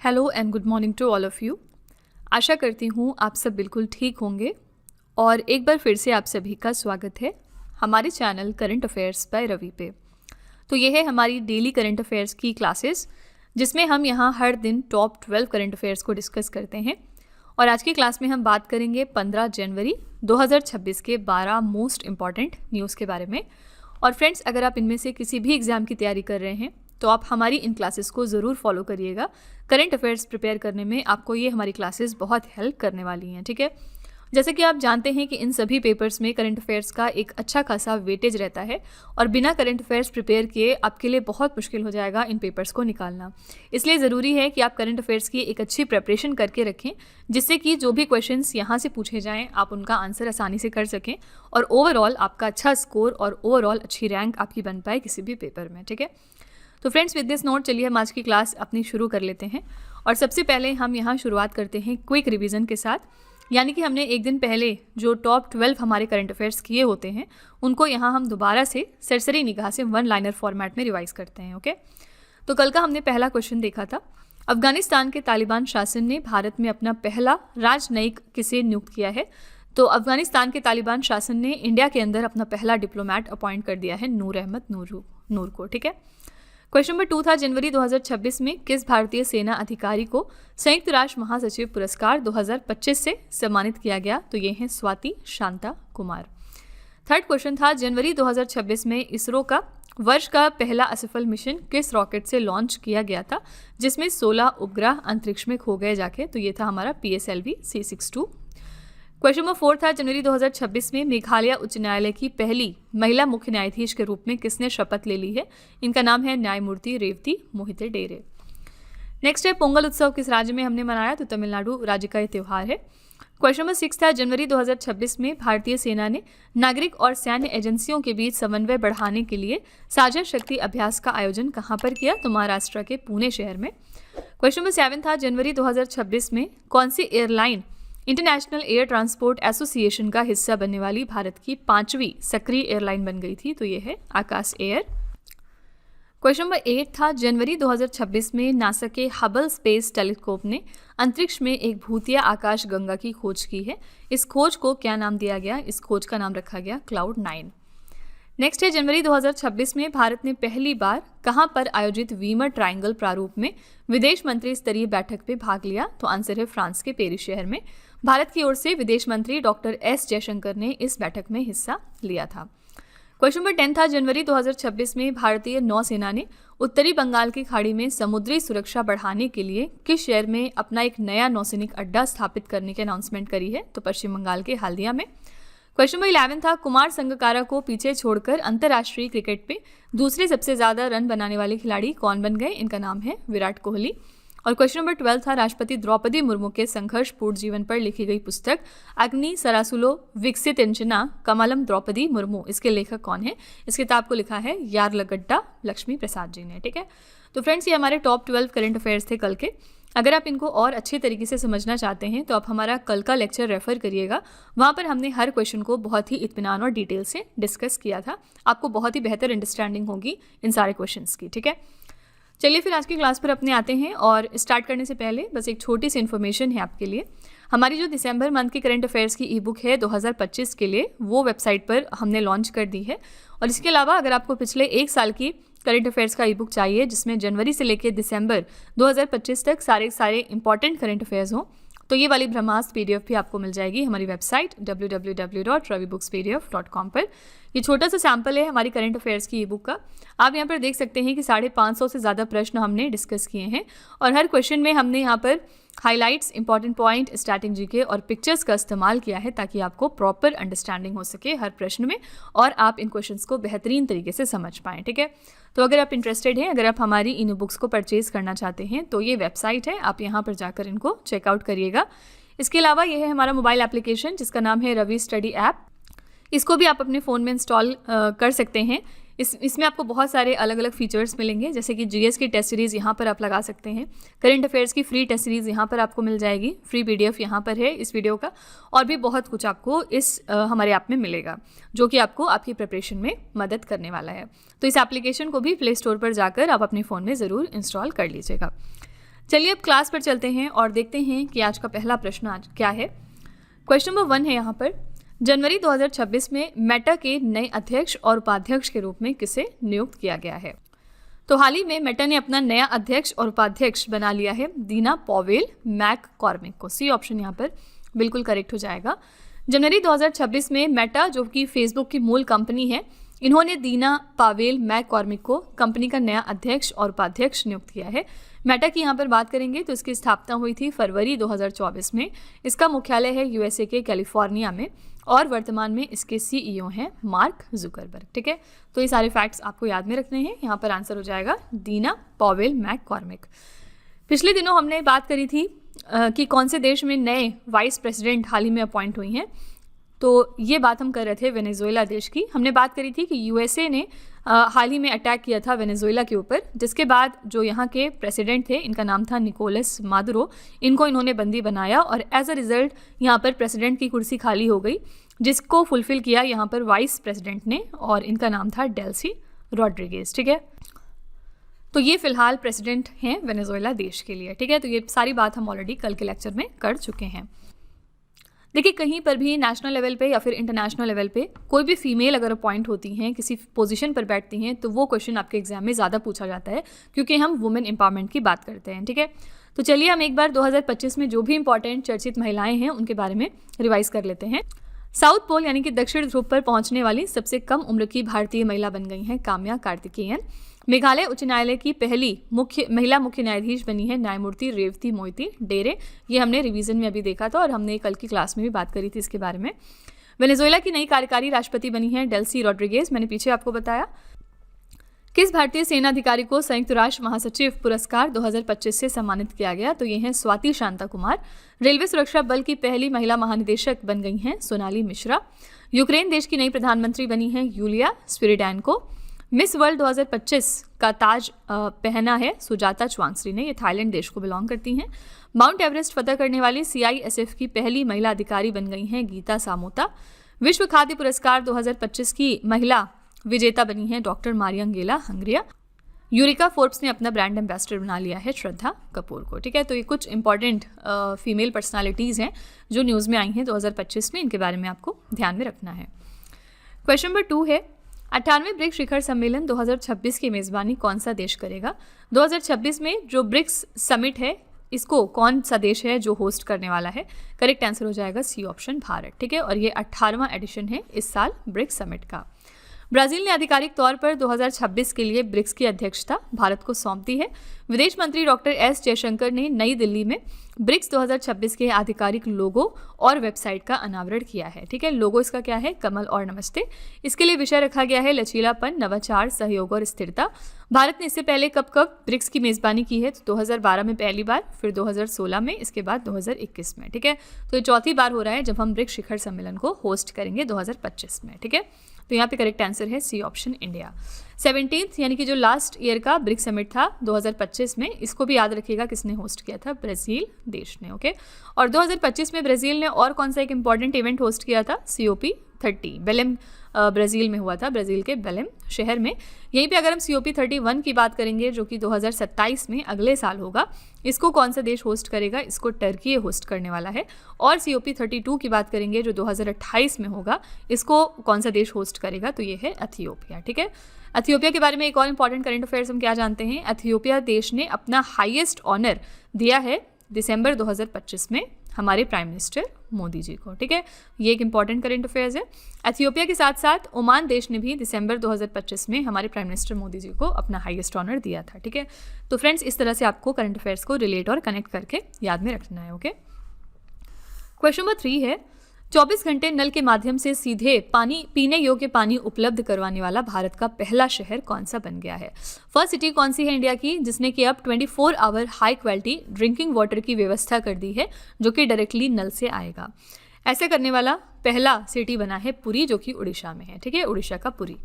Hello and good morning to all of you. आशा करती हूँ आप सब बिल्कुल ठीक होंगे और एक बार फिर से आप सभी का स्वागत है हमारे channel current affairs by Ravi पे। तो ये है हमारी डेली करंट अफेयर्स की क्लासेस जिसमें हम यहाँ हर दिन टॉप 12 करंट अफेयर्स को डिस्कस करते हैं। और आज की क्लास में हम बात करेंगे 15 जनवरी 2026 के 12 मोस्ट इम्पॉर्टेंट न्यूज़ के बारे में। और फ्रेंड्स, अगर आप इनमें से किसी भी एग्ज़ाम की तैयारी कर रहे हैं तो आप हमारी इन क्लासेस को ज़रूर फॉलो करिएगा। करंट अफेयर्स प्रिपेयर करने में आपको ये हमारी क्लासेस बहुत हेल्प करने वाली हैं, ठीक है। जैसे कि आप जानते हैं कि इन सभी पेपर्स में करंट अफेयर्स का एक अच्छा खासा वेटेज रहता है और बिना करंट अफेयर्स प्रिपेयर किए आपके लिए बहुत मुश्किल हो जाएगा इन पेपर्स को निकालना। इसलिए ज़रूरी है कि आप करंट अफेयर्स की एक अच्छी प्रिपरेशन करके रखें, जिससे कि जो भी क्वेश्चंस यहाँ से पूछे जाएँ आप उनका आंसर आसानी से कर सकें और ओवरऑल आपका अच्छा स्कोर और ओवरऑल अच्छी रैंक आपकी बन पाए किसी भी पेपर में, ठीक है। तो फ्रेंड्स, विद दिस नोट चलिए हम आज की क्लास अपनी शुरू कर लेते हैं। और सबसे पहले हम यहाँ शुरुआत करते हैं क्विक रिवीजन के साथ, यानी कि हमने एक दिन पहले जो टॉप 12 हमारे करंट अफेयर्स किए होते हैं उनको यहाँ हम दोबारा से सरसरी निगाह से वन लाइनर फॉर्मेट में रिवाइज करते हैं। ओके, तो कल का हमने पहला क्वेश्चन देखा था, अफगानिस्तान के तालिबान शासन ने भारत में अपना पहला राजनयिक किसे नियुक्त किया है। तो अफगानिस्तान के तालिबान शासन ने इंडिया के अंदर अपना पहला डिप्लोमेट अपॉइंट कर दिया है नूर अहमद नूर को, ठीक है। क्वेश्चन नंबर 2 था, जनवरी 2026 में किस भारतीय सेना अधिकारी को संयुक्त राष्ट्र महासचिव पुरस्कार 2025 से सम्मानित किया गया। तो ये हैं स्वाति शांता कुमार। थर्ड क्वेश्चन था, जनवरी 2026 में इसरो का वर्ष का पहला असफल मिशन किस रॉकेट से लॉन्च किया गया था, जिसमें 16 उपग्रह अंतरिक्ष में खो गए जाके। तो ये था हमारा PSLV C62। क्वेश्चन नंबर 4 था, जनवरी 2026 में मेघालय उच्च न्यायालय की पहली महिला मुख्य न्यायाधीश के रूप में किसने शपथ ले ली है। इनका नाम है न्यायमूर्ति रेवती मोहिते डेरे। नेक्स्ट है, पोंगल उत्सव किस राज्य में हमने मनाया। तो तमिलनाडु राज्य का ये त्यौहार है। क्वेश्चन नंबर 6 था, जनवरी 2026 में भारतीय सेना ने नागरिक और सैन्य एजेंसियों के बीच समन्वय बढ़ाने के लिए साझा शक्ति अभ्यास का आयोजन कहाँ पर किया। तो महाराष्ट्र के पुणे शहर में। क्वेश्चन नंबर 7 था, जनवरी 2026 में कौन सी airline international air transport association का हिस्सा बनने वाली भारत की 5वीं सक्रिय एयरलाइन बन गई थी। तो ये है आकाश एयर। क्वेश्चन नंबर 8 था, जनवरी 2026 में नासा के हबल स्पेस टेलीस्कोप ने अंतरिक्ष में एक भूतिया आकाश गंगा की खोज की है। इस खोज को क्या नाम दिया गया। इस खोज का नाम रखा गया Cloud9। नेक्स्ट है, जनवरी 2026 में भारत ने पहली बार कहां पर आयोजित वीमर ट्रायंगल प्रारूप में विदेश मंत्री स्तरीय बैठक में भाग लिया। तो आंसर है फ्रांस के पेरिस शहर में। भारत की ओर से विदेश मंत्री डॉक्टर S जयशंकर ने इस बैठक में हिस्सा लिया था। क्वेश्चन नंबर 10 था, जनवरी 2026 में भारतीय नौसेना ने उत्तरी बंगाल की खाड़ी में समुद्री सुरक्षा बढ़ाने के लिए किस शहर में अपना एक नया नौसैनिक अड्डा स्थापित करने की अनाउंसमेंट करी है। तो पश्चिम बंगाल के हल्दिया में। क्वेश्चन नंबर 11 था, कुमार संगकारा को पीछे छोड़कर अंतर्राष्ट्रीय क्रिकेट में दूसरे सबसे ज्यादा रन बनाने वाले खिलाड़ी कौन बन गए। इनका नाम है विराट कोहली। और क्वेश्चन नंबर 12 था, राष्ट्रपति द्रौपदी मुर्मू के संघर्षपूर्ण जीवन पर लिखी गई पुस्तक अग्नि सरासुलो विकसितंचना कमलम द्रौपदी मुर्मू, इसके लेखक कौन है। इस किताब को लिखा है यार्लगड्डा लक्ष्मी प्रसाद जी ने, ठीक है। तो फ्रेंड्स, ये हमारे टॉप 12 करंट अफेयर्स थे कल के। अगर आप इनको और अच्छे तरीके से समझना चाहते हैं तो आप हमारा कल का लेक्चर रेफर करिएगा। वहाँ पर हमने हर क्वेश्चन को बहुत ही इत्मीनान और डिटेल से डिस्कस किया था। आपको बहुत ही बेहतर अंडरस्टैंडिंग होगी इन सारे क्वेश्चंस की, ठीक है। चलिए फिर आज की क्लास पर अपने आते हैं और स्टार्ट करने से पहले बस एक छोटी सी इन्फॉर्मेशन है आपके लिए। हमारी जो दिसंबर मंथ की करंट अफेयर्स की ई बुक है 2025 के लिए, वो वेबसाइट पर हमने लॉन्च कर दी है। और इसके अलावा अगर आपको पिछले एक साल की करंट अफेयर्स का ई बुक चाहिए जिसमें जनवरी से लेकर दिसंबर 2025 तक सारे इंपॉर्टेंट करंट अफेयर्स हों, तो ये वाली ब्रह्मास्त्र PDF भी आपको मिल जाएगी हमारी वेबसाइट www.ravibookspdf.com पर। ये छोटा सा सैम्पल है हमारी करंट अफेयर्स की ई बुक का। आप यहाँ पर देख सकते हैं कि 550 से ज़्यादा प्रश्न हमने डिस्कस किए हैं और हर क्वेश्चन में हमने यहाँ पर highlights, important point, starting GK और पिक्चर्स का इस्तेमाल किया है ताकि आपको प्रॉपर अंडरस्टैंडिंग हो सके हर प्रश्न में और आप इन क्वेश्चंस को बेहतरीन तरीके से समझ पाएँ, ठीक है। तो अगर आप इंटरेस्टेड हैं, अगर आप हमारी इन बुक्स को परचेज करना चाहते हैं तो ये वेबसाइट है, आप यहाँ पर जाकर इनको चेकआउट करिएगा। इसके अलावा ये है हमारा मोबाइल एप्लीकेशन जिसका नाम है रवि स्टडी ऐप। इसको भी आप अपने फ़ोन में इंस्टॉल कर सकते हैं। इसमें आपको बहुत सारे अलग अलग फीचर्स मिलेंगे, जैसे कि GS की टेस्ट सीरीज़ यहाँ पर आप लगा सकते हैं। करंट अफेयर्स की फ्री टेस्ट सीरीज़ यहाँ पर आपको मिल जाएगी, फ्री PDF यहाँ पर है इस वीडियो का, और भी बहुत कुछ आपको इस हमारे ऐप में मिलेगा जो कि आपको आपकी प्रिपरेशन में मदद करने वाला है। तो इस एप्लीकेशन को भी प्ले स्टोर पर जाकर आप अपने फ़ोन में ज़रूर इंस्टॉल कर लीजिएगा। चलिए अब क्लास पर चलते हैं और देखते हैं कि आज का पहला प्रश्न आज क्या है। क्वेश्चन नंबर 1 है यहाँ पर, जनवरी 2026 में मेटा के नए अध्यक्ष और उपाध्यक्ष के रूप में किसे नियुक्त किया गया है? तो हाल ही में मेटा ने अपना नया अध्यक्ष और उपाध्यक्ष बना लिया है दीना पॉवेल मैककॉर्मिक को। सी ऑप्शन यहाँ पर बिल्कुल करेक्ट हो जाएगा। जनवरी 2026 में मेटा, जो कि फेसबुक की मूल कंपनी है, इन्होंने दीना पावेल मैककॉर्मिक को कंपनी का नया अध्यक्ष और उपाध्यक्ष नियुक्त किया है। मेटा की यहाँ पर बात करेंगे तो इसकी स्थापना हुई थी फरवरी 2024 में। इसका मुख्यालय है यूएसए के कैलिफोर्निया में और वर्तमान में इसके सीईओ हैं मार्क जुकरबर्ग। ठीक है, तो ये सारे फैक्ट्स आपको याद में रखने हैं। यहाँ पर आंसर हो जाएगा दीना पॉवेल मैककॉर्मिक। पिछले दिनों हमने बात करी थी कि कौन से देश में नए वाइस प्रेसिडेंट हाल ही में अपॉइंट हुई हैं। तो ये बात हम कर रहे थे वेनेजुएला देश की। हमने बात करी थी कि यूएसए ने हाल ही में अटैक किया था वेनेजुएला के ऊपर, जिसके बाद जो यहाँ के प्रेसिडेंट थे, इनका नाम था निकोलस मादुरो, इनको इन्होंने बंदी बनाया और एज अ रिजल्ट यहाँ पर प्रेसिडेंट की कुर्सी खाली हो गई, जिसको फुलफिल किया यहाँ पर वाइस प्रेसिडेंट ने और इनका नाम था डेल्सी रॉड्रिगेज। ठीक है, तो ये फिलहाल प्रेसिडेंट हैं वेनेजुएला देश के लिए। ठीक है, तो ये सारी बात हम ऑलरेडी कल के लेक्चर में कर चुके हैं। देखिए, कहीं पर भी नेशनल लेवल पे या फिर इंटरनेशनल लेवल पे कोई भी फीमेल अगर अपॉइंट होती हैं, किसी पोजीशन पर बैठती हैं, तो वो क्वेश्चन आपके एग्जाम में ज़्यादा पूछा जाता है क्योंकि हम वुमेन एम्पावरमेंट की बात करते हैं। ठीक है, तो चलिए हम एक बार 2025 में जो भी इंपॉर्टेंट चर्चित महिलाएं हैं उनके बारे में रिवाइज कर लेते हैं। साउथ पोल यानी कि दक्षिण ध्रुव पर पहुंचने वाली सबसे कम उम्र की भारतीय महिला बन गई हैं काम्या कार्तिकेयन। मेघालय उच्च न्यायालय की पहली महिला मुख्य न्यायाधीश बनी है न्यायमूर्ति रेवती मोहिती डेरे। ये हमने रिवीजन में अभी देखा था और हमने कल की क्लास में भी बात करी थी इसके बारे में। वेनेजुएला की नई कार्यकारी राष्ट्रपति बनी है डेल्सी रॉड्रिगेज, मैंने पीछे आपको बताया। किस भारतीय सेना अधिकारी को संयुक्त राष्ट्र महासचिव पुरस्कार 2025 से सम्मानित किया गया? तो ये हैं स्वाति शांता कुमार। रेलवे सुरक्षा बल की पहली महिला महानिदेशक बन गई हैं सोनाली मिश्रा। यूक्रेन देश की नई प्रधानमंत्री बनी हैं यूलिया स्विरिडेनको। मिस वर्ल्ड 2025 का ताज पहना है सुजाता चवांगश्री ने, ये थाईलैंड देश को बिलोंग करती हैं। माउंट एवरेस्ट फतह करने वाली सीआईएसएफ की पहली महिला अधिकारी बन गई हैं गीता सामोता। विश्व खाद्य पुरस्कार 2025 की महिला विजेता बनी है डॉक्टर मारियंगेला हंगरिया। यूरिका फोर्ब्स ने अपना ब्रांड एम्बेसडर बना लिया है श्रद्धा कपूर को। ठीक है, तो ये कुछ इंपॉर्टेंट फीमेल पर्सनालिटीज़ हैं जो न्यूज़ में आई हैं 2025 में, इनके बारे में आपको ध्यान में रखना है। क्वेश्चन नंबर 2 है, 98वें ब्रिक्स शिखर सम्मेलन 2026 की मेज़बानी कौन सा देश करेगा? 2026 में जो ब्रिक्स समिट है, इसको कौन सा देश है जो होस्ट करने वाला है? करेक्ट आंसर हो जाएगा सी ऑप्शन भारत। ठीक है, और ये 18वां एडिशन है इस साल ब्रिक्स समिट का। ब्राज़ील ने आधिकारिक तौर पर 2026 के लिए ब्रिक्स की अध्यक्षता भारत को सौंप दी है। विदेश मंत्री डॉक्टर एस जयशंकर ने नई दिल्ली में ब्रिक्स 2026 के आधिकारिक लोगो और वेबसाइट का अनावरण किया है। ठीक है, लोगो इसका क्या है? कमल और नमस्ते। इसके लिए विषय रखा गया है लचीलापन, नवाचार, सहयोग और स्थिरता। भारत ने इससे पहले कब ब्रिक्स की मेज़बानी की है? तो 2012 में पहली बार, फिर 2016 में, इसके बाद 2021 में। ठीक है, तो ये चौथी बार हो रहा है जब हम ब्रिक्स शिखर सम्मेलन को होस्ट करेंगे 2025 में। ठीक है, तो यहाँ पे करेक्ट आंसर है सी ऑप्शन इंडिया। 17th यानी कि जो लास्ट ईयर का ब्रिक्स समिट था 2025 में, इसको भी याद रखिएगा किसने होस्ट किया था? ब्राज़ील देश ने। ओके, और 2025 में ब्राज़ील ने और कौन सा एक इंपॉर्टेंट इवेंट होस्ट किया था? COP30 बेलेम ब्राज़ील में हुआ था, ब्राज़ील के बेलेम शहर में। यहीं पे अगर हम COP31 की बात करेंगे जो कि 2027 में अगले साल होगा, इसको कौन सा देश होस्ट करेगा? इसको टर्की होस्ट करने वाला है। और COP32 की बात करेंगे जो 2028 में होगा, इसको कौन सा देश होस्ट करेगा? तो ये है एथियोपिया। ठीक है, एथियोपिया के बारे में एक और इंपॉर्टेंट करंट अफेयर्स हम क्या जानते हैं? एथियोपिया देश ने अपना हाईएस्ट ऑनर दिया है दिसंबर 2025 में हमारे प्राइम मिनिस्टर मोदी जी को। ठीक है, ये एक इंपॉर्टेंट करंट अफेयर्स है। एथियोपिया के साथ साथ ओमान देश ने भी दिसंबर 2025 में हमारे प्राइम मिनिस्टर मोदी जी को अपना हाईएस्ट ऑनर दिया था। ठीक है, तो फ्रेंड्स इस तरह से आपको करंट अफेयर्स को रिलेट और कनेक्ट करके याद में रखना है। ओके, क्वेश्चन नंबर 3 है, 24 घंटे नल के माध्यम से सीधे पानी, पीने योग्य पानी उपलब्ध करवाने वाला भारत का पहला शहर कौन सा बन गया है? फर्स्ट सिटी कौन सी है इंडिया की जिसने कि अब 24 hour high quality drinking water की व्यवस्था कर दी है जो कि डायरेक्टली नल से आएगा? ऐसे करने वाला पहला सिटी बना है पुरी, जो कि उड़ीसा में है। ठीक है, उड़ीसा का पुरी।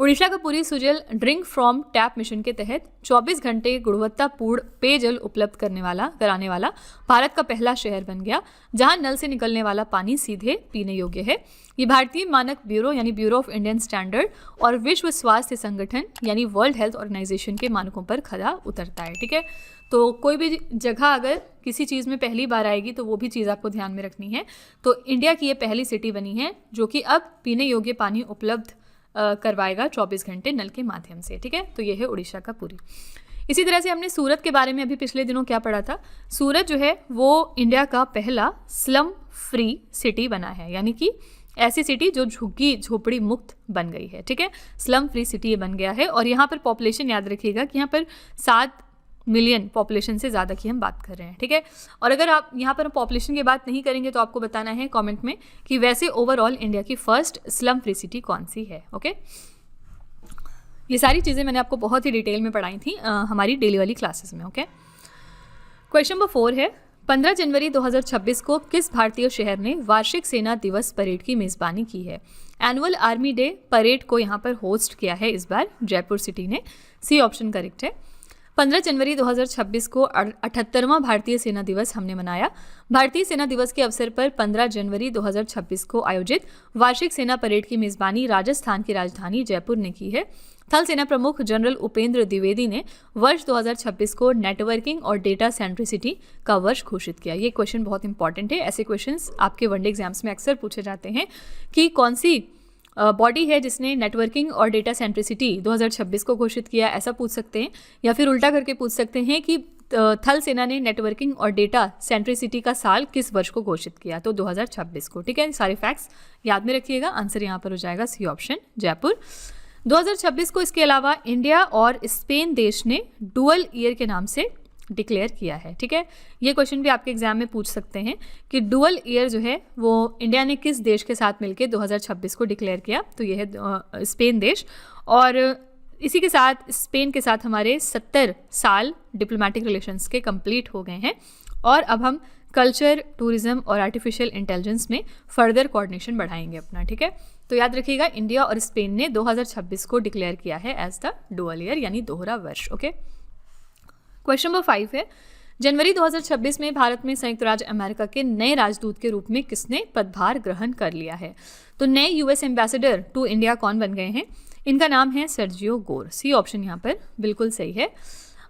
उड़ीसा का Puri Sujal drink from tap mission के तहत 24 घंटे गुणवत्तापूर्ण पेयजल उपलब्ध कराने वाला भारत का पहला शहर बन गया, जहां नल से निकलने वाला पानी सीधे पीने योग्य है। ये भारतीय मानक ब्यूरो यानी ब्यूरो ऑफ इंडियन स्टैंडर्ड और विश्व स्वास्थ्य संगठन यानी वर्ल्ड हेल्थ ऑर्गेनाइजेशन के मानकों पर खरा उतरता है। ठीक है, तो कोई भी जगह अगर किसी चीज़ में पहली बार आएगी तो वो भी चीज़ आपको ध्यान में रखनी है। तो इंडिया की ये पहली सिटी बनी है जो कि अब पीने योग्य पानी उपलब्ध करवाएगा 24 घंटे नल के माध्यम से। ठीक है, तो ये है उड़ीसा का पुरी। इसी तरह से हमने सूरत के बारे में अभी पिछले दिनों क्या पढ़ा था। सूरत जो है वो इंडिया का पहला स्लम फ्री सिटी बना है, यानी कि ऐसी सिटी जो झुग्गी झोपड़ी मुक्त बन गई है। ठीक है, स्लम फ्री सिटी ये बन गया है। और यहाँ पर पॉपुलेशन याद रखिएगा कि यहाँ पर 7 मिलियन पॉपुलेशन से ज़्यादा की हम बात कर रहे हैं। ठीक है, और अगर आप यहाँ पर पॉपुलेशन की बात नहीं करेंगे तो आपको बताना है कमेंट में कि वैसे ओवरऑल इंडिया की फर्स्ट स्लम फ्री सिटी कौन सी है। ओके, ये सारी चीज़ें मैंने आपको बहुत ही डिटेल में पढ़ाई थी हमारी डेली वाली क्लासेस में। ओके, क्वेश्चन नंबर 4 है, 15 जनवरी 2026 को किस भारतीय शहर ने वार्षिक सेना दिवस परेड की मेज़बानी की है? एनुअल आर्मी डे परेड को यहाँ पर होस्ट किया है इस बार जयपुर सिटी ने। सी ऑप्शन करेक्ट है। 15 जनवरी 2026 को 78वां भारतीय सेना दिवस हमने मनाया। भारतीय सेना दिवस के अवसर पर 15 जनवरी 2026 को आयोजित वार्षिक सेना परेड की मेज़बानी राजस्थान की राजधानी जयपुर ने की है। थल सेना प्रमुख जनरल उपेंद्र द्विवेदी ने वर्ष 2026 को नेटवर्किंग और डेटा सेंट्रिसिटी का वर्ष घोषित किया। ये क्वेश्चन बहुत इंपॉर्टेंट है। ऐसे क्वेश्चंस आपके वनडे एग्जाम्स में अक्सर पूछे जाते हैं कि कौन सी बॉडी है जिसने नेटवर्किंग और डेटा सेंट्रिसिटी 2026 को घोषित किया, ऐसा पूछ सकते हैं। या फिर उल्टा करके पूछ सकते हैं कि थल सेना ने नेटवर्किंग और डेटा सेंट्रिसिटी का साल किस वर्ष को घोषित किया, तो 2026 को। ठीक है, सारे फैक्ट्स याद में रखिएगा। आंसर यहाँ पर हो जाएगा सी ऑप्शन जयपुर। 2026 को इसके अलावा इंडिया और स्पेन देश ने डुअल ईयर के नाम से डिक्लेयर किया है। ठीक है, ये क्वेश्चन भी आपके एग्जाम में पूछ सकते हैं कि डुअल ईयर जो है वो इंडिया ने किस देश के साथ मिलकर 2026 को डिक्लेयर किया, तो ये है स्पेन देश। और इसी के साथ स्पेन के साथ हमारे 70 साल डिप्लोमेटिक रिलेशंस के कंप्लीट हो गए हैं और अब हम कल्चर, टूरिज्म और आर्टिफिशियल इंटेलिजेंस में फर्दर कोऑर्डिनेशन बढ़ाएंगे अपना। ठीक है, तो याद रखिएगा इंडिया और स्पेन ने 2026 को डिक्लेयर किया है एज द डुअल ईयर यानी दोहरा वर्ष। ओके, क्वेश्चन नंबर 5 है, जनवरी 2026 में भारत में संयुक्त राज्य अमेरिका के नए राजदूत के रूप में किसने पदभार ग्रहण कर लिया है? तो नए यूएस एम्बेसडर टू इंडिया कौन बन गए हैं? इनका नाम है सर्जियो गोर। सी ऑप्शन यहाँ पर बिल्कुल सही है।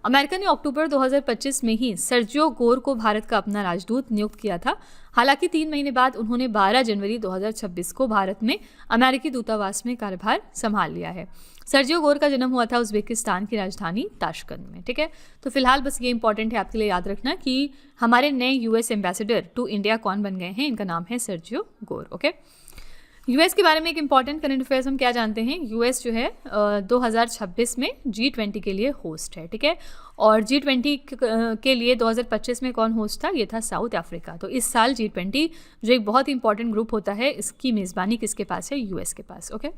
अमेरिका ने अक्टूबर 2025 में ही सर्जियो गोर को भारत का अपना राजदूत नियुक्त किया था। हालांकि 3 महीने बाद उन्होंने 12 जनवरी 2026 को भारत में अमेरिकी दूतावास में कार्यभार संभाल लिया है। सर्जियो गोर का जन्म हुआ था उज्बेकिस्तान की राजधानी ताशकंद में। ठीक है, तो फिलहाल बस ये इंपॉर्टेंट है आपके लिए याद रखना कि हमारे नए यूएस एम्बेसडर टू इंडिया कौन बन गए हैं। इनका नाम है सर्जियो गोर। ओके, यूएस के बारे में एक इंपॉर्टेंट करंट अफेयर्स हम क्या जानते हैं। यूएस जो है 2026 में G20 के लिए होस्ट है। ठीक है, और G20 के लिए 2025 में कौन होस्ट था? ये था साउथ अफ्रीका। तो इस साल G20 जो एक बहुत ही इंपॉर्टेंट ग्रुप होता है, इसकी मेज़बानी किसके पास है? यूएस के पास। ओके,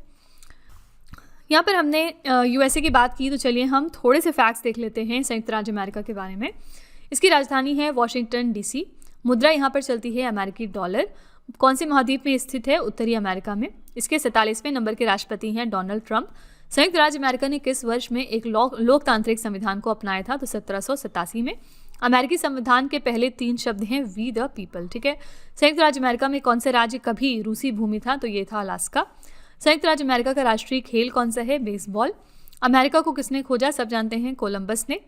यहाँ पर हमने यूएसए की बात की, तो चलिए हम थोड़े से फैक्ट्स देख लेते हैं संयुक्त राज्य अमेरिका के बारे में। इसकी राजधानी है वॉशिंगटन DC। मुद्रा यहाँ पर चलती है अमेरिकी डॉलर। कौन से महाद्वीप में स्थित है? उत्तरी अमेरिका में। इसके 47वें नंबर के राष्ट्रपति हैं डोनाल्ड ट्रंप। संयुक्त राज्य अमेरिका ने किस वर्ष में एक लोकतांत्रिक संविधान को अपनाया था? तो 1787 में। अमेरिकी संविधान के पहले 3 शब्द हैं वी द पीपल। ठीक है, संयुक्त राज्य अमेरिका में कौन सा राज्य कभी रूसी भूमि था? तो ये था अलास्का। संयुक्त राज्य अमेरिका का राष्ट्रीय खेल कौन सा है? बेसबॉल। अमेरिका को किसने खोजा? सब जानते हैं, कोलंबस ने।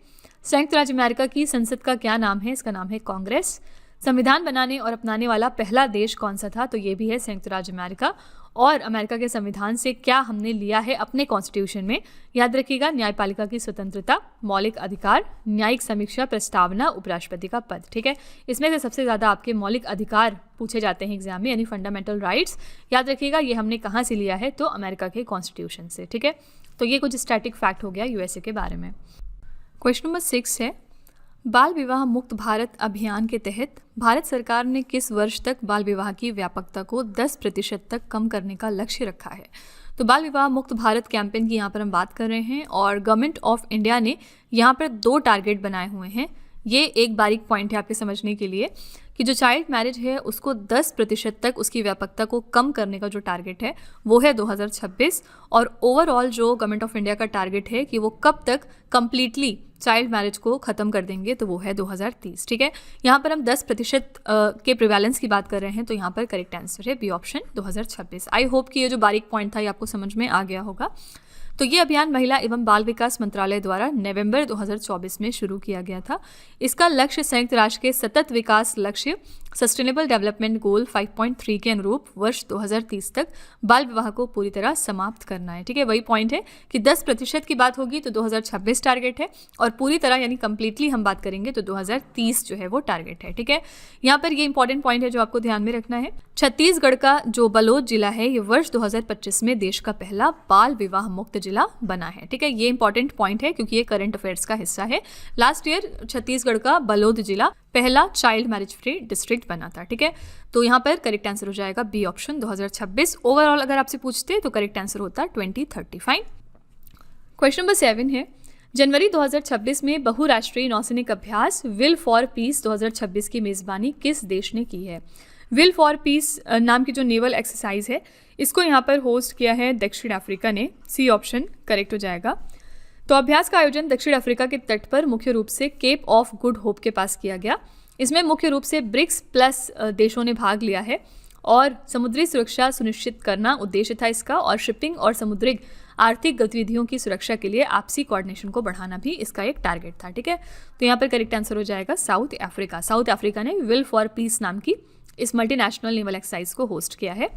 संयुक्त राज्य अमेरिका की संसद का क्या नाम है? इसका नाम है कांग्रेस। संविधान बनाने और अपनाने वाला पहला देश कौन सा था? तो ये भी है संयुक्त राज्य अमेरिका। और अमेरिका के संविधान से क्या हमने लिया है अपने कॉन्स्टिट्यूशन में? याद रखिएगा, न्यायपालिका की स्वतंत्रता, मौलिक अधिकार, न्यायिक समीक्षा, प्रस्तावना, उपराष्ट्रपति का पद। ठीक है, इसमें से सबसे ज़्यादा आपके मौलिक अधिकार पूछे जाते हैं एग्जाम में, यानी फंडामेंटल राइट्स। याद रखिएगा, ये हमने कहाँ से लिया है? तो अमेरिका के कॉन्स्टिट्यूशन से। ठीक है, तो ये कुछ स्टैटिक फैक्ट हो गया यूएसए के बारे में। क्वेश्चन नंबर 6 है, बाल विवाह मुक्त भारत अभियान के तहत भारत सरकार ने किस वर्ष तक बाल विवाह की व्यापकता को 10% तक कम करने का लक्ष्य रखा है? तो बाल विवाह मुक्त भारत कैंपेन की यहाँ पर हम बात कर रहे हैं और गवर्नमेंट ऑफ इंडिया ने यहाँ पर 2 टारगेट बनाए हुए हैं। ये एक बारीक पॉइंट है आपके समझने के लिए कि जो चाइल्ड मैरिज है उसको 10% तक उसकी व्यापकता को कम करने का जो टारगेट है वो है 2026, और ओवरऑल जो गवर्नमेंट ऑफ इंडिया का टारगेट है कि वो कब तक कंप्लीटली चाइल्ड मैरिज को ख़त्म कर देंगे, तो वो है 2030। ठीक है, यहाँ पर हम 10% के प्रिवेलेंस की बात कर रहे हैं, तो यहाँ पर करेक्ट आंसर है बी ऑप्शन 2026। आई होप कि ये जो बारीक पॉइंट था ये आपको समझ में आ गया होगा। तो ये अभियान महिला एवं बाल विकास मंत्रालय द्वारा नवंबर 2024 में शुरू किया गया था। इसका लक्ष्य संयुक्त राष्ट्र के सतत विकास लक्ष्य सस्टेनेबल डेवलपमेंट गोल 5.3 के अनुरूप वर्ष 2030 तक बाल विवाह को पूरी तरह समाप्त करना है। ठीक है, वही पॉइंट है कि 10% की बात होगी तो 2026 टारगेट है, और पूरी तरह यानी कंप्लीटली हम बात करेंगे तो 2030 जो है वो टारगेट है। ठीक है, यहाँ पर ये इंपॉर्टेंट पॉइंट है जो आपको ध्यान में रखना है। छत्तीसगढ़ का जो बलोद जिला है ये वर्ष 2025 में देश का पहला बाल विवाह मुक्त जिला बना है। ठीक है, ये इंपॉर्टेंट पॉइंट है क्योंकि ये करंट अफेयर्स का हिस्सा है। लास्ट ईयर छत्तीसगढ़ का बलोद जिला पहला चाइल्ड मैरिज फ्री डिस्ट्रिक्ट बना था। ठीक है, तो यहाँ पर करेक्ट आंसर हो जाएगा बी ऑप्शन 2026। ओवरऑल अगर आपसे पूछते तो करेक्ट आंसर होता 2035। क्वेश्चन नंबर 7 है, जनवरी 2026 में बहुराष्ट्रीय नौसैनिक अभ्यास विल फॉर पीस 2026 की मेज़बानी किस देश ने की है? विल फॉर पीस नाम की जो नेवल एक्सरसाइज है इसको यहाँ पर होस्ट किया है दक्षिण अफ्रीका ने। सी ऑप्शन करेक्ट हो जाएगा। तो अभ्यास का आयोजन दक्षिण अफ्रीका के तट पर मुख्य रूप से केप ऑफ गुड होप के पास किया गया। इसमें मुख्य रूप से ब्रिक्स प्लस देशों ने भाग लिया है, और समुद्री सुरक्षा सुनिश्चित करना उद्देश्य था इसका, और शिपिंग और समुद्री आर्थिक गतिविधियों की सुरक्षा के लिए आपसी कोऑर्डिनेशन को बढ़ाना भी इसका एक टारगेट था। ठीक है, तो यहाँ पर करेक्ट आंसर हो जाएगा साउथ अफ्रीका। साउथ अफ्रीका ने विल फॉर पीस नाम की इस मल्टीनेशनल नेवल एक्सरसाइज को होस्ट किया है।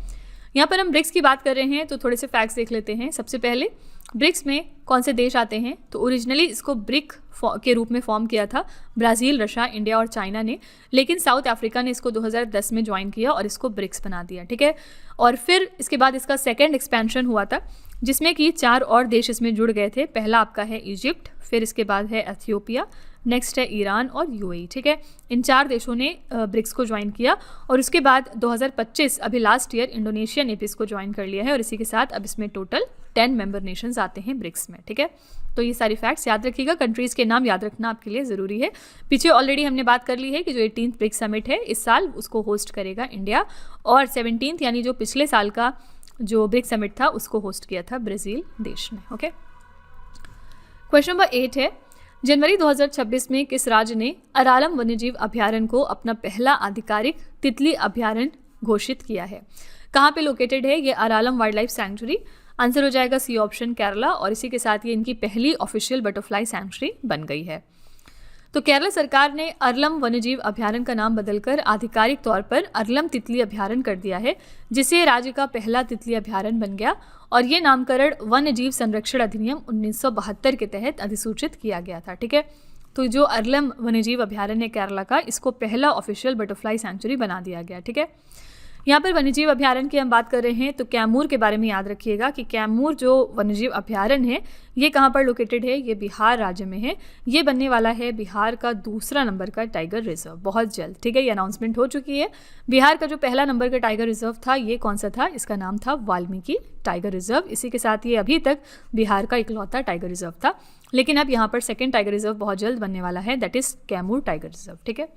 यहाँ पर हम ब्रिक्स की बात कर रहे हैं तो थोड़े से फैक्ट्स देख लेते हैं। सबसे पहले ब्रिक्स में कौन से देश आते हैं, तो ओरिजिनली इसको ब्रिक के रूप में फॉर्म किया था ब्राज़ील, रशिया, इंडिया और चाइना ने, लेकिन साउथ अफ्रीका ने इसको 2010 में ज्वाइन किया और इसको ब्रिक्स बना दिया। ठीक है, और फिर इसके बाद इसका सेकेंड एक्सपेंशन हुआ था जिसमें कि 4 और देश इसमें जुड़ गए थे। पहला आपका है इजिप्ट, फिर इसके बाद है एथियोपिया, नेक्स्ट है ईरान और यूएई। ठीक है, इन 4 देशों ने ब्रिक्स को ज्वाइन किया, और उसके बाद 2025 अभी लास्ट ईयर इंडोनेशिया ने भी इसको ज्वाइन कर लिया है, और इसी के साथ अब इसमें टोटल 10 मेंबर नेशंस आते हैं ब्रिक्स में। ठीक है, तो ये सारी फैक्ट्स याद रखिएगा। कंट्रीज़ के नाम याद रखना आपके लिए ज़रूरी है। पीछे ऑलरेडी हमने बात कर ली है कि जो 18th ब्रिक्स समिट है इस साल उसको होस्ट करेगा इंडिया, और 17th यानी जो पिछले साल का जो ब्रिक्स समिट था उसको होस्ट किया था ब्राज़ील देश ने। ओके, क्वेश्चन नंबर 8 है, जनवरी 2026 में किस राज्य ने अरालम वन्यजीव अभयारण्य को अपना पहला आधिकारिक तितली अभयारण्य घोषित किया है? कहाँ पे लोकेटेड है ये Aralam wild life sanctuary? Answer हो जाएगा सी ऑप्शन केरला, और इसी के साथ ये इनकी पहली ऑफिशियल बटरफ्लाई सैंक्चुरी बन गई है। तो केरला सरकार ने अरलम वन्यजीव अभयारण्य का नाम बदलकर आधिकारिक तौर पर अरलम तितली अभयारण्य कर दिया है, जिससे राज्य का पहला तितली अभयारण्य बन गया, और ये नामकरण वन्यजीव संरक्षण अधिनियम 1972 के तहत अधिसूचित किया गया था। ठीक है, तो जो अरलम वन्यजीव अभयारण्य केरला का इसको पहला ऑफिशियल बटरफ्लाई सैंक्चुरी बना दिया गया। ठीक है, यहाँ पर वन्यजीव अभयारण्य की हम बात कर रहे हैं तो कैमूर के बारे में याद रखिएगा कि कैमूर जो वन्यजीव अभयारण्य है ये कहाँ पर लोकेटेड है, ये बिहार राज्य में है। ये बनने वाला है बिहार का दूसरा नंबर का टाइगर रिजर्व बहुत जल्द। ठीक है, ये अनाउंसमेंट हो चुकी है। बिहार का जो पहला नंबर का टाइगर रिजर्व था ये कौन सा था, इसका नाम था वाल्मीकि टाइगर रिजर्व। इसी के साथ ये अभी तक बिहार का इकलौता टाइगर रिजर्व था, लेकिन अब यहाँ पर सेकेंड टाइगर रिजर्व बहुत जल्द बनने वाला है, that is Kaimur tiger reserve. ठीक है,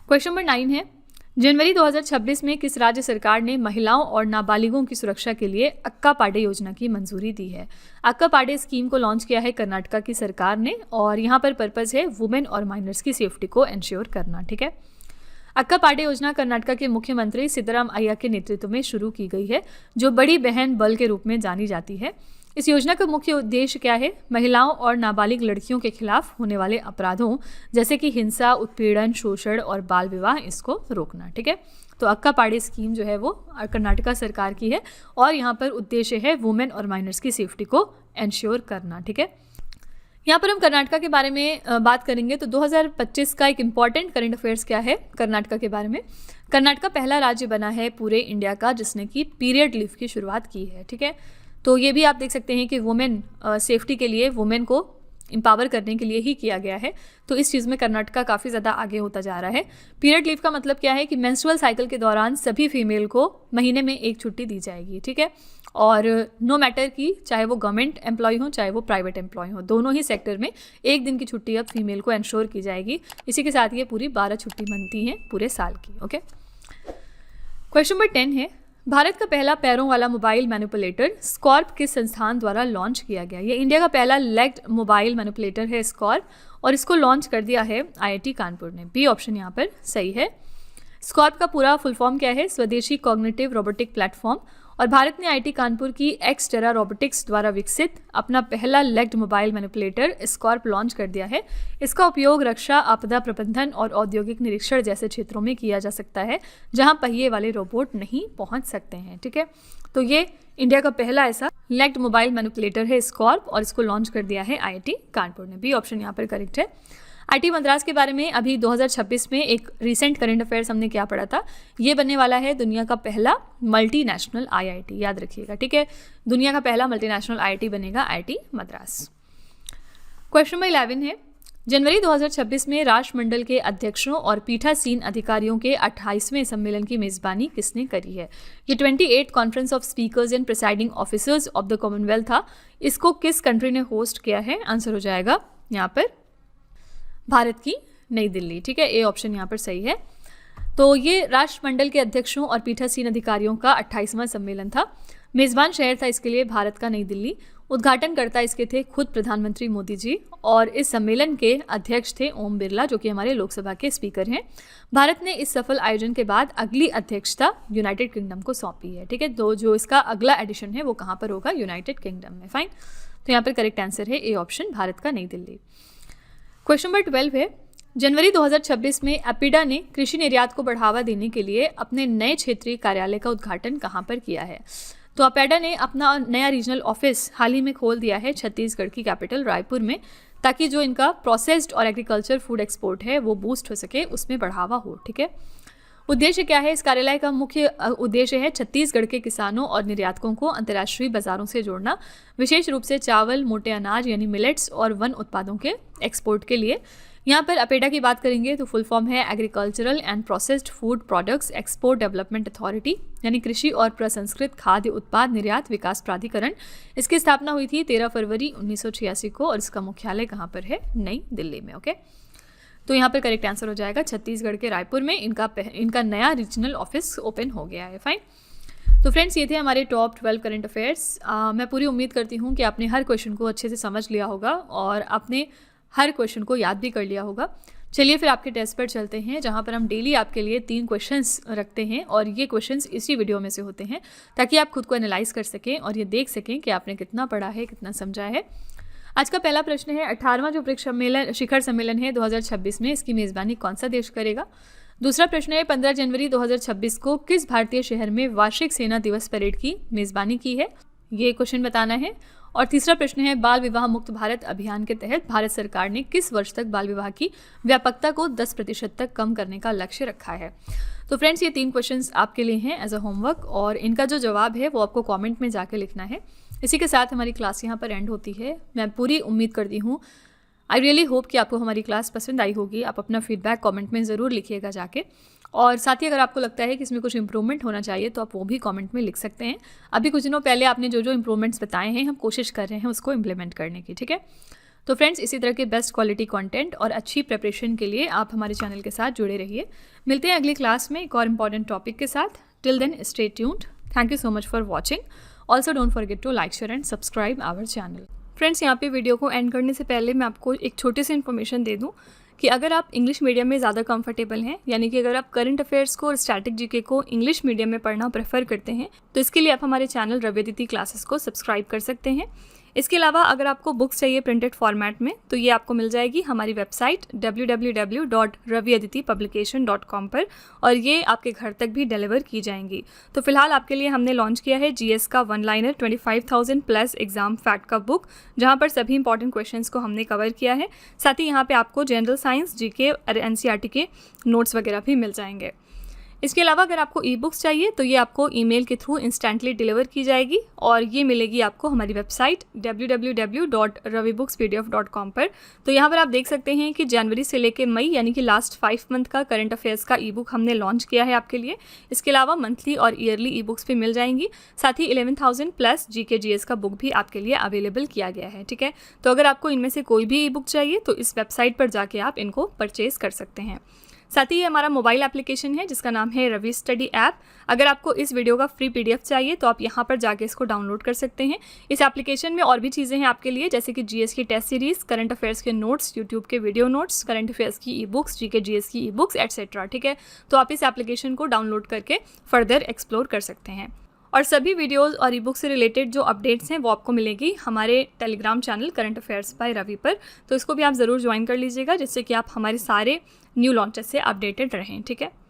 क्वेश्चन नंबर 9 है, जनवरी 2026 में किस राज्य सरकार ने महिलाओं और नाबालिगों की सुरक्षा के लिए अक्का पाडे योजना की मंजूरी दी है? अक्का पाडे स्कीम को लॉन्च किया है कर्नाटका की सरकार ने, और यहाँ पर पर्पस है वुमेन और माइनर्स की सेफ्टी को इंश्योर करना। ठीक है, अक्का पाडे योजना कर्नाटका के मुख्यमंत्री सिद्धराम अय्या के नेतृत्व में शुरू की गई है, जो बड़ी बहन बल के रूप में जानी जाती है। इस योजना का मुख्य उद्देश्य क्या है? महिलाओं और नाबालिग लड़कियों के खिलाफ होने वाले अपराधों जैसे कि हिंसा, उत्पीड़न, शोषण और बाल विवाह इसको रोकना। ठीक है, तो अक्का पाडे स्कीम जो है वो कर्नाटका सरकार की है, और यहाँ पर उद्देश्य है वुमेन और माइनर्स की सेफ्टी को इंश्योर करना। ठीक है, यहाँ पर हम कर्नाटका के बारे में बात करेंगे तो 2025 का एक इम्पॉर्टेंट करंट अफेयर्स क्या है कर्नाटका के बारे में। कर्नाटका पहला राज्य बना है पूरे इंडिया का जिसने कि पीरियड लीव की शुरुआत की है। ठीक है, तो ये भी आप देख सकते हैं कि वुमेन सेफ्टी के लिए वुमेन को एम्पावर करने के लिए ही किया गया है। तो इस चीज़ में कर्नाटका काफ़ी ज़्यादा आगे होता जा रहा है। पीरियड लीव का मतलब क्या है कि मेंस्ट्रुअल साइकिल के दौरान सभी फीमेल को महीने में एक छुट्टी दी जाएगी, ठीक है। और नो मैटर कि चाहे वो गवर्नमेंट एम्प्लॉय हो चाहे वो प्राइवेट एम्प्लॉय हो, दोनों ही सेक्टर में एक दिन की छुट्टी अब फीमेल को इंश्योर की जाएगी। इसी के साथ ये पूरी 12 छुट्टी बनती हैं पूरे साल की। ओके, क्वेश्चन नंबर 10 है, भारत का पहला पैरों वाला मोबाइल मैनिपुलेटर स्कॉर्प किस संस्थान द्वारा लॉन्च किया गया? ये इंडिया का पहला लेग्ड मोबाइल मैनिपुलेटर है स्कॉर्प, और इसको लॉन्च कर दिया है IIT कानपुर ने। बी ऑप्शन यहाँ पर सही है। स्कॉर्प का पूरा फुल फॉर्म क्या है? स्वदेशी कॉग्निटिव रोबोटिक प्लेटफॉर्म। और भारत ने IIT कानपुर की एक्सटेरा रोबोटिक्स द्वारा विकसित अपना पहला लेग्ड मोबाइल मैनिपुलेटर स्कॉर्प लॉन्च कर दिया है। इसका उपयोग रक्षा, आपदा प्रबंधन और औद्योगिक निरीक्षण जैसे क्षेत्रों में किया जा सकता है जहां पहिए वाले रोबोट नहीं पहुंच सकते हैं, ठीक है। तो ये इंडिया का पहला ऐसा लेग्ड मोबाइल मैनिपुलेटर है स्कॉर्प, और इसको लॉन्च कर दिया है IIT कानपुर ने। बी ऑप्शन यहाँ पर करेक्ट है। IIT मद्रास के बारे में अभी 2026 में एक रिसेंट करंट अफेयर्स हमने क्या पढ़ा था? ये बनने वाला है दुनिया का पहला मल्टीनेशनल IIT, याद रखिएगा, ठीक है। दुनिया का पहला मल्टीनेशनल IIT बनेगा IIT मद्रास। क्वेश्चन नंबर 11 है, जनवरी 2026 में राष्ट्रमंडल के अध्यक्षों और पीठासीन अधिकारियों के 28वें सम्मेलन की मेज़बानी किसने करी है? ये 28 conference of speakers and presiding officers of the Commonwealth था। इसको किस कंट्री ने होस्ट किया है? आंसर हो जाएगा यहाँ पर भारत की नई दिल्ली, ठीक है। ए ऑप्शन यहाँ पर सही है। तो ये राष्ट्रमंडल के अध्यक्षों और पीठासीन अधिकारियों का 28वां सम्मेलन था। मेज़बान शहर था इसके लिए भारत का नई दिल्ली। उद्घाटनकर्ता इसके थे खुद प्रधानमंत्री मोदी जी, और इस सम्मेलन के अध्यक्ष थे ओम बिरला, जो कि हमारे लोकसभा के स्पीकर हैं। भारत ने इस सफल आयोजन के बाद अगली अध्यक्षता यूनाइटेड किंगडम को सौंपी है, ठीक है। तो जो इसका अगला एडिशन है वो कहाँ पर होगा? यूनाइटेड किंगडम में। फाइन, तो यहाँ पर करेक्ट आंसर है ए ऑप्शन, भारत का नई दिल्ली। क्वेश्चन नंबर 12 है, जनवरी 2026 में एपिडा ने कृषि निर्यात को बढ़ावा देने के लिए अपने नए क्षेत्रीय कार्यालय का उद्घाटन कहाँ पर किया है? तो एपिडा ने अपना नया रीजनल ऑफिस हाल ही में खोल दिया है छत्तीसगढ़ की कैपिटल रायपुर में, ताकि जो इनका प्रोसेस्ड और एग्रीकल्चर फूड एक्सपोर्ट है वो बूस्ट हो सके, उसमें बढ़ावा हो, ठीक है। उद्देश्य क्या है? इस कार्यालय का मुख्य उद्देश्य है छत्तीसगढ़ के किसानों और निर्यातकों को अंतर्राष्ट्रीय बाजारों से जोड़ना, विशेष रूप से चावल, मोटे अनाज यानी मिलेट्स और वन उत्पादों के एक्सपोर्ट के लिए। यहाँ पर अपेडा की बात करेंगे तो फुल फॉर्म है agricultural and processed food products export development authority, यानी कृषि और प्रसंस्कृत खाद्य उत्पाद निर्यात विकास प्राधिकरण। इसकी स्थापना हुई थी 13 फरवरी 1986 को, और इसका मुख्यालय कहाँ पर है? नई दिल्ली में। ओके, तो यहाँ पर करेक्ट आंसर हो जाएगा छत्तीसगढ़ के रायपुर में इनका नया रीजनल ऑफिस ओपन हो गया है। फाइन, तो फ्रेंड्स ये थे हमारे टॉप 12 करंट अफेयर्स। मैं पूरी उम्मीद करती हूँ कि आपने हर क्वेश्चन को अच्छे से समझ लिया होगा और आपने हर क्वेश्चन को याद भी कर लिया होगा। चलिए फिर आपके टेस्ट पर चलते हैं, जहाँ पर हम डेली आपके लिए 3 क्वेश्चंस रखते हैं, और ये क्वेश्चंस इसी वीडियो में से होते हैं, ताकि आप खुद को एनालाइज कर सकें और ये देख सकें कि आपने कितना पढ़ा है, कितना समझा है। आज का पहला प्रश्न है, 18वां जो ब्रिक्स शिखर सम्मेलन है 2026 में, इसकी मेज़बानी कौन सा देश करेगा? दूसरा प्रश्न है, 15 जनवरी 2026 को किस भारतीय शहर में वार्षिक सेना दिवस परेड की मेज़बानी की है? ये क्वेश्चन बताना है। और तीसरा प्रश्न है, बाल विवाह मुक्त भारत अभियान के तहत भारत सरकार ने किस वर्ष तक बाल विवाह की व्यापकता को 10% तक कम करने का लक्ष्य रखा है? तो फ्रेंड्स ये 3 क्वेश्चंस आपके लिए हैं एज अ होमवर्क, और इनका जो जवाब है वो आपको कमेंट में जाके लिखना है। इसी के साथ हमारी क्लास यहाँ पर एंड होती है। मैं पूरी उम्मीद करती हूँ, आई रियली होप कि आपको हमारी क्लास पसंद आई होगी। आप अपना फीडबैक कमेंट में ज़रूर लिखिएगा जाके, और साथ ही अगर आपको लगता है कि इसमें कुछ इंप्रूवमेंट होना चाहिए तो आप वो भी कमेंट में लिख सकते हैं। अभी कुछ दिनों पहले आपने जो जो इंप्रूवमेंट्स बताए हैं, हम कोशिश कर रहे हैं उसको इम्प्लीमेंट करने की, ठीक है। तो फ्रेंड्स इसी तरह के बेस्ट क्वालिटी कंटेंट और अच्छी प्रिपरेशन के लिए आप हमारे चैनल के साथ जुड़े रहिए। मिलते हैं अगली क्लास में एक और इम्पॉर्टेंट टॉपिक के साथ। Till then stay tuned. Thank you so much for watching. Also don't forget to like, share and subscribe our channel. Friends यहाँ पे वीडियो को एंड करने से पहले मैं आपको एक छोटी सी इन्फॉर्मेशन दे दूँ कि अगर आप इंग्लिश मीडियम में ज़्यादा कंफर्टेबल हैं, यानी कि अगर आप करंट अफेयर्स को और स्टैटिक जीके को इंग्लिश मीडियम में पढ़ना प्रेफर करते हैं, तो इसके लिए आप हमारे चैनल रवि अदिति क्लासेस को सब्सक्राइब कर सकते हैं। इसके अलावा अगर आपको बुक्स चाहिए प्रिंटेड फॉर्मेट में, तो ये आपको मिल जाएगी हमारी वेबसाइट www.raviaditipublication.com पर, और ये आपके घर तक भी डिलीवर की जाएंगी। तो फिलहाल आपके लिए हमने लॉन्च किया है जीएस का 1 लाइनर 25,000 प्लस एग्जाम फैक्ट का बुक, जहाँ पर सभी इंपॉर्टेंट क्वेश्चंस को हमने कवर किया है। साथ ही यहाँ पे आपको जनरल साइंस, जीके और एनसीईआरटी के नोट्स वगैरह भी मिल जाएंगे। इसके अलावा अगर आपको ई बुक्स चाहिए तो ये आपको ईमेल के थ्रू इंस्टेंटली डिलीवर की जाएगी और ये मिलेगी आपको हमारी वेबसाइट www.ravibooks.pdf.com पर। तो यहाँ पर आप देख सकते हैं कि जनवरी से लेकर मई यानी कि लास्ट 5 मंथ का करंट अफेयर्स का ई बुक हमने लॉन्च किया है आपके लिए। इसके अलावा मंथली और ईयरली ई बुक्स भी मिल जाएंगी। साथ ही 11,000 प्लस GK GS का बुक भी आपके लिए अवेलेबल किया गया है। ठीक है, तो अगर आपको इनमें से कोई भी ई बुक चाहिए तो इस वेबसाइट पर जाके आप इनको परचेज कर सकते हैं। साथ ही ये हमारा मोबाइल एप्लीकेशन है जिसका नाम है रवि स्टडी ऐप। अगर आपको इस वीडियो का फ्री PDF चाहिए तो आप यहाँ पर जाके इसको डाउनलोड कर सकते हैं। इस एप्लीकेशन में और भी चीज़ें हैं आपके लिए, जैसे कि GS की टेस्ट सीरीज़, करंट अफेयर्स के नोट्स, यूट्यूब के वीडियो नोट्स, करंट अफेयर्स की ई बुक्स, GK GS की ई बुक्स एट्सेट्रा। ठीक है, तो आप इस एप्लीकेशन को डाउनलोड करके फर्दर एक्सप्लोर कर सकते हैं। और सभी वीडियोस और ई बुक से रिलेटेड जो अपडेट्स हैं वो आपको मिलेगी हमारे Telegram channel current affairs by Ravi पर। तो इसको भी आप ज़रूर ज्वाइन कर लीजिएगा जिससे कि आप हमारे सारे न्यू लॉन्चेस से अपडेटेड रहें। ठीक है।